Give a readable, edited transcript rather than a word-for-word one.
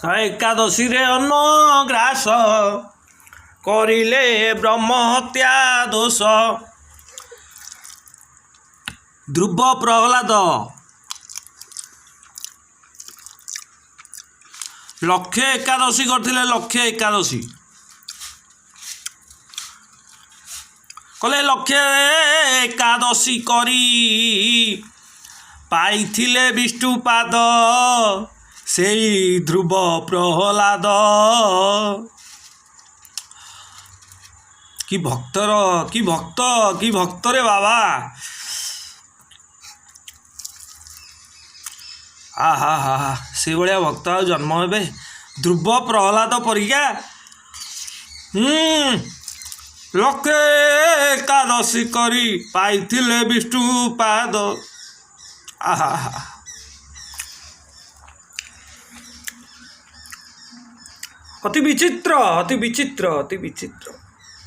ଏକାଦଶୀ ରେ ଅନ୍ନ ଗ୍ରାସ କରିଲେ ବ୍ରହ୍ମ ହତ୍ୟା ଦୋଷ। ଧ୍ରୁବ ପ୍ରହ୍ଲାଦ ଲକ୍ଷେ ଏକାଦଶୀ କରିଥିଲେ। ଲକ୍ଷେ ଏକାଦଶୀ କଲେ ଲକ୍ଷେ ଏକାଦଶୀ କରି ପାଇଥିଲେ ବିଷ୍ଣୁପାଦ ସେଇ ଧ୍ରୁବ ପ୍ରହ୍ଲାଦ। କି ଭକ୍ତର କି ଭକ୍ତରେ ବାବା। ଆହା ହା ହା ସେଇଭଳିଆ ଭକ୍ତ ଆଉ ଜନ୍ମ ହେବେ ଧ୍ରୁବ ପ୍ରହ୍ଲାଦ ପରୀକ୍ଷା। ଲକ୍ଷେ ଏକାଦଶୀ କରି ପାଇଥିଲେ ବିଷ୍ଣୁପାଦ। ଆହା ହା ଅତି ବିଚିତ୍ର ଅତି ବିଚିତ୍ର ଅତି ବିଚିତ୍ର।